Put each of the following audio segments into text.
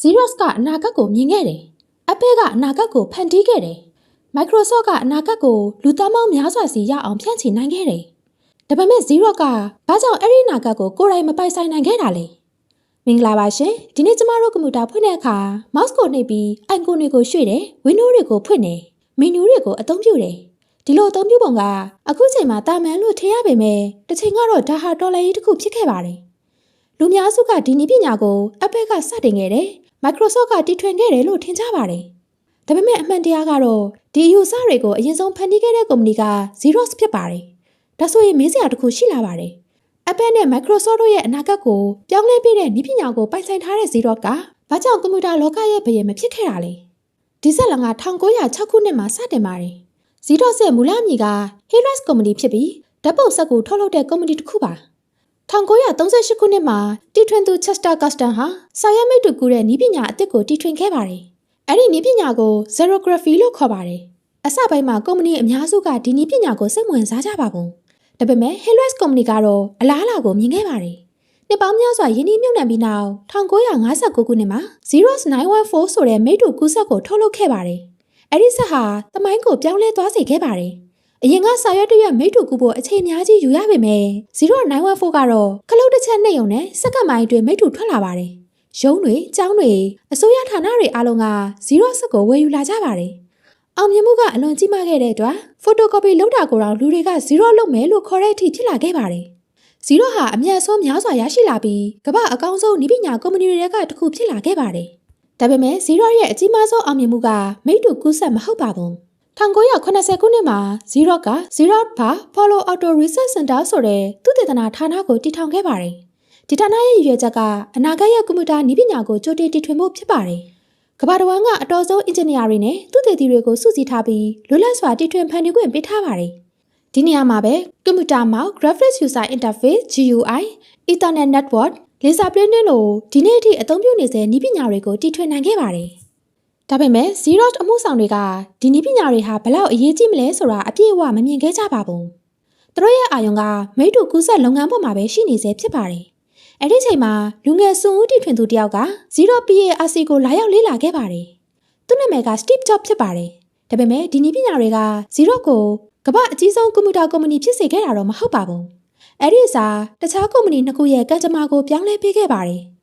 Xerox ကအနာဂတ်ကိုမြင်ခဲ့တယ်။ Apple ကအနာဂတ်ကိုဖန်တီးခဲ့တယ်။ Microsoft ကအနာဂတ်ကိုလူသန်းပေါင်းများစွာစီရအောင်ဖြန့်ချီနိုင်ခဲ့တယ်။ဒါပေမဲ့ Xerox ကဘာကြောင့်အဲ့ဒီအနာဂတ်ကိုကိုယ်တိုင်မပိုင်ဆိုင်နိုင်ခဲ့တာလဲ။မင်္ဂလာပါရှင်။ဒီနေ့ကျမတို့ကွန်ပျူတာဖွင့်တဲ့အခါ mouse ကိုနှိပ်ပြီး icon တွေကိုရွှေ့တယ်။ window တွေကိုဖွင့်တယ်။ menu တွေကိုအသုံးပြုတယ်။ဒီလိုအသုံးပြုပုံကအခုချိန်မှာတာမန်လို့ထင်ရပေမဲ့တစ်ချိန်ကတော့ဒါဟာတော်လှန်ရေးတစ်ခုဖြစ်ခဲ့ပါတယ်။လူများစုကဒီနည်းပညာကို Apple ကစတင်ခဲ့တယ်။ Microsoft ကတီထွင်ခဲ့တယ်လို့ထင်ကြပါတယ်။ဒါပေမဲ့အမှန်တရားကတော့ဒီအယူအဆတွေကိုအရင်ဆုံးဖန်တီးခဲ့တဲ့ကုမ္ပဏီက Xerox ဖြစ်ပါတယ်။ဒါဆိုရင်မေးစရာတစ်ခုရှိလာပါတယ်။ Apple နဲ့ Microsoft တို့ရဲ့အနာဂတ်ကိုပြောင်းလဲပေးတဲ့နည်းပညာကိုပိုင်ဆိုင်ထားတဲ့ Xerox ကဘာကြောင့်ကွန်ပျူတာလောကရဲ့ဘယင်မဖြစ်ခဲ့တာလဲ။ဒီဇက်လန်က1906ခုနှစ်မှာစတင်ပါတယ်။ Xerox ရဲ့မူလအမည်က Helios ကုမ္ပဏီဖြစ်ပြီးဓာတ်ပုံစက်ကိုထုတ်လုပ်တဲ့ကုမ္ပဏီတစ်ခုပါ။1938ခုနှစ်မှာတီထွင်သူ Chester Custom ဟာစာရွက်မိတ္တူကူးတဲ့နည်းပညာအသစ်ကိုတီထွင်ခဲ့ပါတယ်။အဲ့ဒီနည်းပညာကို Xerography လို့ခေါ်ပါတယ်။အစပိုင်းမှာကုမ္ပဏီအများစုကဒီနည်းပညာကိုစိတ်ဝင်စားကြပါဘူး။ဒါပေမဲ့ Helios ကုမ္ပဏီကတော့အလားအလာကိုမြင်ခဲ့ပါတယ်။နှစ်ပေါင်းများစွာယင်းနှိမ့်မြုပ်နှံပြီးနောက်1959ခုနှစ်မှာ Xerox 914ဆိုတဲ့မိတ္တူကူးစက်ကိုထုတ်လုပ်ခဲ့ပါတယ်။အဲ့ဒီစက်ဟာသမိုင်းကိုပြောင်းလဲသွားစေခဲ့ပါတယ်။အရင်ကစာရွက်တရွက်မိတ္တူကူးဖို့အချိန်အများကြီးယူရပေမဲ့ Xerox 914ကတော့ခလုတ်တစ်ချက်နှိပ်ုံနဲ့စက္ကန့်ပိုင်းအတွင်းမိတ္တူထွက်လာပါတယ်။ရုံးတွေ၊ကျောင်းတွေအစိုးရဌာနတွေအားလုံးက Xerox စက်ကိုဝယ်ယူလာကြပါတယ်။အောင်မြင်မှုကအလွန်ကြီးမားခဲ့တဲ့အတွက် photocopy လုပ်တာကိုတော့လူတွေက Xerox လုပ်မယ်လို့ခေါ်တဲ့အထိဖြစ်လာခဲ့ပါတယ်။ Xerox ဟာအမြတ်အစွန်းများစွာရရှိလာပြီးကမ္ဘာအကောင်းဆုံးနည်းပညာကုမ္ပဏီတွေကတစ်ခုဖြစ်လာခဲ့ပါတယ်။ဒါပေမဲ့ Xerox ရဲ့အကြီးမားဆုံးအောင်မြင်မှုကမိတ္တူကူးစက်မဟုတ်ပါဘူး။1980ခုနှစ်မှာ Xerox က Xerox Palo Alto Research Center ဆိုတဲ့သုတေသနဌာနကိုတည်ထောင်ခဲ့ပါတယ်။ဒီဌာနရဲ့ရည်ရွယ်ချက်ကအနာဂတ်ရဲ့ကွန်ပျူတာနည်းပညာကိုကြိုတင်တီထွင်ဖို့ဖြစ်ပါတယ်။ကမ္ဘာတစ်ဝန်းကအတော်ဆုံးအင်ဂျင်နီယာတွေနဲ့သုတေသီတွေကိုစုစည်းထားပြီးလွတ်လပ်စွာတီထွင်ဖန်တီးခွင့်ပေးထားပါတယ်။ဒီနေရာမှာပဲကွန်ပျူတာမှာ Graphics User Interface GUI, Ethernet Network, Laser Printing လို့ဒီနေ့အထိအသုံးပြုနေစေနည်းပညာတွေကိုတီထွင်နိုင်ခဲ့ပါတယ်။ဒါပေမဲ့ Xerox အမှုဆောင်တွေကဒီနည်းပညာတွေဟာဘလောက်အရေးကြီးမလဲဆိုတာအပြည့်အဝမမြင်ခဲ့ကြပါဘူး။သူတို့ရဲ့အာရုံကမိတ္တူကူးစက်လုပ်ငန်းပေါ်မှာပဲရှိနေစေဖြစ်ပါတယ်။အဲ့ဒီချိန်မှာလူငယ်စွန့်ဦးတီထွင်သူတယောက်က Xerox PARC ကိုလာရောက်လေ့လာခဲ့ပါတယ်။သူ့နာမည်က Steve Jobs ဖြစ်ပါတယ်။ဒါပေမဲ့ဒီနည်းပညာတွေက Xerox ကိုကမ္ဘာအကြီးဆုံးကွန်ပျူတာကုမ္ပဏီဖြစ်စေခဲ့တာတော့မဟုတ်ပါဘူး။အဲ့ဒီအစားတခြားကုမ္ပဏီနှစ်ခုရဲ့ကံကြမ္မာကိုပြောင်းလဲပေးခဲ့ပါတယ်။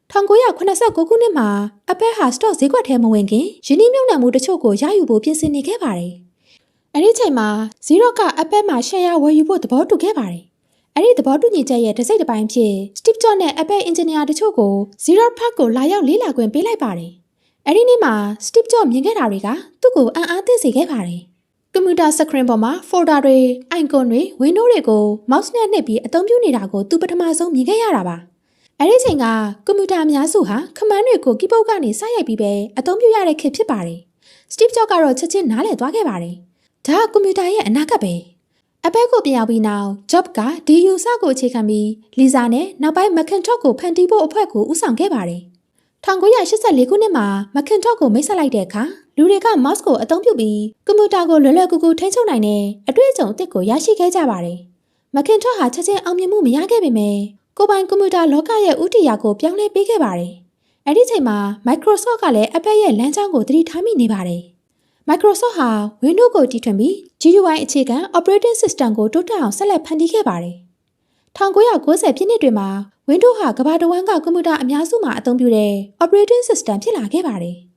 1989ခုနှစ်မှာ Apple ဟာ stock ဈေးကွက်ထဲမဝင်ခင်ယင်းနှိမ့်မြုပ်နှံမှုတချို့ကိုရယူဖို့ပြင်ဆင်နေခဲ့ပါတယ်။အဲ့ဒီချိန်မှာ Xerox က Apple မှာ share ဝယ်ယူဖို့သဘောတူခဲ့ပါတယ်။အဲ့ဒီသဘောတူညီချက်ရဲ့တစ်စိတ်တစ်ပိုင်းဖြစ် Steve Jobs နဲ့ Apple engineer တချို့ကို Xerox Park ကိုလာရောက်လေ့လာခွင့်ပေးလိုက်ပါတယ်။အဲ့ဒီနေ့မှာ Steve Jobs မြင်ခဲ့တာတွေကသူ့ကိုအံ့အားသင့်စေခဲ့ပါတယ်။ကွန်ပျူတာစခရင်ပေါ်မှာ folder တွေ icon တွေ window တွေကို mouse နဲ့နှိပ်ပြီးအသုံးပြုနေတာကိုသူပထမဆုံးမြင်ခဲ့ရတာပါ။အဲ့ဒီချိန်ကကွန်ပျူတာအများစုဟာခမန်းတွေကိုကီးဘုတ်ကနေစရိုက်ပြီးပဲအသုံးပြုရတဲ့ခေတ်ဖြစ်ပါတယ်။ Steve Jobs ကတော့ချက်ချင်းနားလည်သွားခဲ့ပါတယ်။ဒါကကွန်ပျူတာရဲ့အနာဂတ်ပဲ။ Apple ကိုပြန်ရောက်ပြီးနောက် Jobs ကဒီယူဆကိုအခြေခံပြီး Lisa နဲ့နောက်ပိုင်း Macintosh ကိုဖန်တီးဖို့အဖွဲ့ကိုဦးဆောင်ခဲ့ပါတယ်။1984ခုနှစ်မှာ Macintosh ကိုမိတ်ဆက်လိုက်တဲ့အခါလူတွေက mouse ကိုအသုံးပြုပြီးကွန်ပျူတာကိုလွယ်လွယ်ကူကူထိန်းချုပ်နိုင်တဲ့အတွေ့အကြုံအသစ်ကိုရရှိခဲ့ကြပါတယ်။ Macintosh ဟာချက်ချင်းအောင်မြင်မှုမရခဲ့ပေမဲ့ကိုယ်ပိုင်ကွန်ပျူတာလောကရဲ့ဥတီယာကိုပြောင်းလဲပေးခဲ့ပါတယ်။အဲ့ဒီချိန်မှာ Microsoft ကလည်း Apple ရဲ့လမ်းကြောင်းကိုသတိထားမိနေပါတယ်။ Microsoft ဟာ Windows ကိုတီထွင်ပြီး GUI အခြေခံ Operating System ကိုတိုးတက်အောင်ဆက်လက်ဖန်တီးခဲ့ပါတယ်။1990ပြည့်နှစ်တွေမှာ Windows ဟာကမ္ဘာတစ်ဝန်းကကွန်ပျူတာအများစုမှာအသုံးပြုတဲ့ Operating System ဖြစ်လာခဲ့ပါတယ်။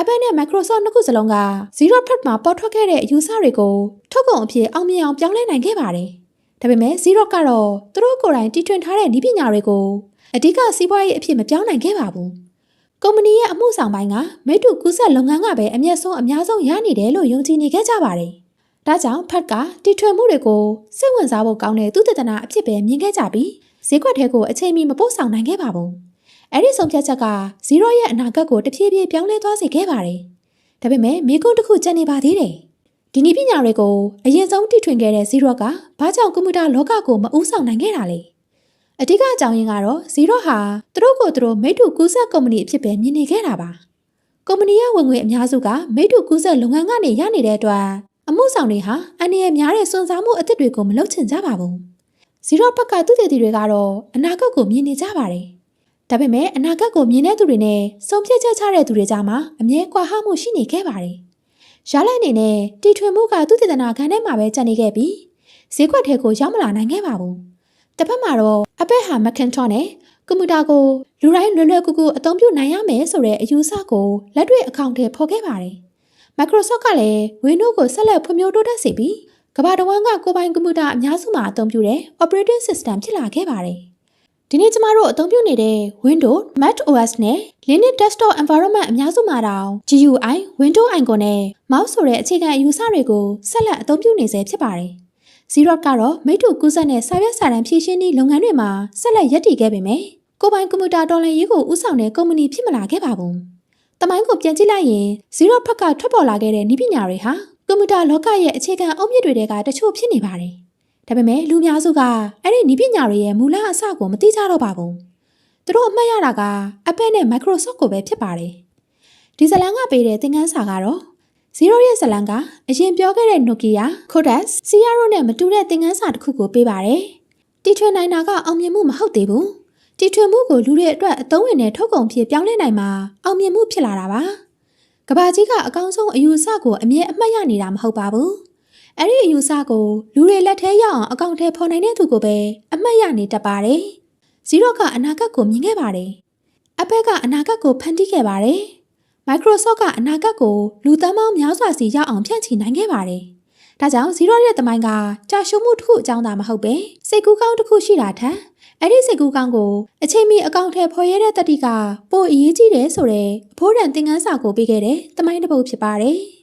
Apple နဲ့ Microsoft နှစ်ခုစလုံးက Xerox Park မှာပေါ်ထွက်ခဲ့တဲ့အယူအဆတွေကိုထုတ်ကုန်အဖြစ်အောင်မြင်အောင်ပြောင်းလဲနိုင်ခဲ့ပါတယ်။ဒါပေမဲ့ Xerox ကတော့သူတို့ကိုယ်တိုင်တီထွင်ထားတဲ့နည်းပညာတွေကိုအဓိကစီးပွားရေးအဖြစ်မပြောင်းနိုင်ခဲ့ပါဘူး။ကုမ္ပဏီရဲ့အမှုဆောင်ပိုင်းကမိတ္တူကူးစက်လုပ်ငန်းကပဲအမြတ်ဆုံးအများဆုံးရနေတယ်လို့ယုံကြည်နေခဲ့ကြပါတယ်။ဒါကြောင့် Park ကတီထွင်မှုတွေကိုစိတ်ဝင်စားဖို့ကောင်းတဲ့သုတေသနအဖြစ်ပဲမြင်ခဲ့ကြပြီးဈေးကွက်ထဲကိုအချိန်မီမပို့ဆောင်နိုင်ခဲ့ပါဘူး။အဲ့ဒီဆုံးဖြတ်ချက်က Xerox ရဲ့အနာဂတ်ကိုတဖြည်းဖြည်းပြောင်းလဲသွားစေခဲ့ပါတယ်။ဒါပေမဲ့မေးခွန်းတစ်ခုကျန်နေပါသေးတယ်။ဒီနည်းပညာတွေကိုအရင်ဆုံးတီထွင်ခဲ့တဲ့ Xerox ကဘာကြောင့်ကွန်ပျူတာလောကကိုမဦးဆောင်နိုင်ခဲ့တာလဲ။အဓိကအကြောင်းရင်းကတော့ Xerox ဟာသူတို့ကိုယ်သူတို့မိတ္တူကူးစက်ကုမ္ပဏီအဖြစ်ပဲမြင်နေခဲ့တာပါ။ကုမ္ပဏီရဲ့ဝင်ငွေအများစုကမိတ္တူကူးစက်လုပ်ငန်းကနေရနေတဲ့အတွက်အမှုဆောင်တွေဟာအန္တရာယ်များတဲ့စွန့်စားမှုအသစ်တွေကိုမလုပ်ချင်ကြပါဘူး။ Xerox ဘက်ကသုတေသီတွေကတော့အနာဂတ်ကိုမြင်နေကြပါတယ်။ ဒါပေမဲ့အနာဂတ်ကိုမြင်တဲ့သူတွေနဲ့စုံဖြတ်ချက်ချတဲ့သူတွေကြားမှာအမြဲကွာဟမှုရှိနေခဲ့ပါတယ်။ရလအနေနဲ့တီထွင်မှုကသူတည်တနာခံထဲမှာပဲကျန်နေခဲ့ပြီးဈေးကွက်ထဲကိုရောက်မလာနိုင်ခဲ့ပါဘူး။တစ်ဖက်မှာတော့အပက်ဟာမက်ခင်ထော့နဲ့ကွန်ပျူတာကိုလူတိုင်းလွယ်လွယ်ကူကူအသုံးပြုနိုင်ရမယ်ဆိုတဲ့အယူအဆကိုလက်တွေ့အကောင့်ထဲဖော်ခဲ့ပါတယ်။ Microsoft ကလည်း Windows ကိုဆက်လက်ဖွံ့ဖြိုးတိုးတက်စေပြီးကမ္ဘာတစ်ဝန်းကကိုယ်ပိုင်ကွန်ပျူတာအများစုမှာအသုံးပြုတဲ့ Operating System ဖြစ်လာခဲ့ပါတယ်။ဒီနေ့ကျမတို့အသုံးပြုနေတဲ့ Windows, Mac OS နဲ့ Linux Desktop Environment အများစုမှာတောင် GUI, Windows icon နဲ့ Mouse ဆိုတဲ့အခြေခံအယူအဆတွေကိုဆက်လက်အသုံးပြုနေစေဖြစ်ပါတယ်။ Xerox ကတော့မိတ္တူကူးစက်နဲ့စာရွက်စာတမ်းဖြည့်ရှင်းသည့်လုပ်ငန်းတွေမှာဆက်လက်ရပ်တည်ခဲ့ပေမယ့်ကိုယ်ပိုင်ကွန်ပျူတာတော်လှန်ရေးကိုဦးဆောင်တဲ့ကုမ္ပဏီဖြစ်မလာခဲ့ပါဘူး။တမိုင်းကိုပြန်ကြည့်လိုက်ရင် Xerox ဘက်ကထွက်ပေါ်လာခဲ့တဲ့နည်းပညာတွေဟာကွန်ပျူတာလောကရဲ့အခြေခံအုတ်မြစ်တွေကတချို့ဖြစ်နေပါတယ်။ဒါပေမဲ့လူများစုကအဲ့ဒီနည်းပညာတွေရဲ့မူလအစကိုမသိကြတော့ပါဘူး။သူတို့အမှတ်ရတာက Apple နဲ့ Microsoft ကိုပဲဖြစ်ပါတယ်။ဒီဇလန်ကပေးတဲ့သင်ခန်းစာကတော့ Xerox ရဲ့ဇလန်ကအရင်ပြောခဲ့တဲ့ Nokia, Kodak, Sierra နဲ့မတူတဲ့သင်ခန်းစာတစ်ခုကိုပေးပါတယ်။တီထွင်နိုင်တာကအောင်မြင်မှုမဟုတ်သေးဘူး။တီထွင်မှုကိုလူတွေအတွက်အသုံးဝင်တဲ့ထုတ်ကုန်ဖြစ်ပြောင်းလဲနိုင်မှာအောင်မြင်မှုဖြစ်လာတာပါ။ကဘာကြီးကအကောင်းဆုံးအယူအဆကိုအမြဲအမှတ်ရနေတာမဟုတ်ပါဘူး။အဲ့ဒီအယူအဆကိုလူတွေလက်ထဲရောက်အောင်အကောင့်ထဲဖော်နိုင်တဲ့သူကိုပဲအမှတ်ရနေတတ်ပါတယ်။ Xerox ကအနာဂတ်ကိုမြင်ခဲ့ပါတယ်။ Apple ကအနာဂတ်ကိုဖန်တီးခဲ့ပါတယ်။ Microsoft ကအနာဂတ်ကိုလူသန်းပေါင်းများစွာစီရောက်အောင်ဖြန့်ချီနိုင်ခဲ့ပါတယ်။ဒါကြောင့် Xerox ရဲ့သမိုင်းကကြာရှုံးမှုတစ်ခုအကြောင်းသာမဟုတ်ပဲစိတ်ကူးကောင်းတစ်ခုရှိတာထက်အဲ့ဒီစိတ်ကူးကောင်းကိုအချိန်မီအကောင့်ထဲဖော်ရတဲ့တတိကပိုအရေးကြီးတယ်ဆိုတဲ့အဖိုးတန်သင်ခန်းစာကိုပေးခဲ့တဲ့သမိုင်းတစ်ပုဒ်ဖြစ်ပါတယ်။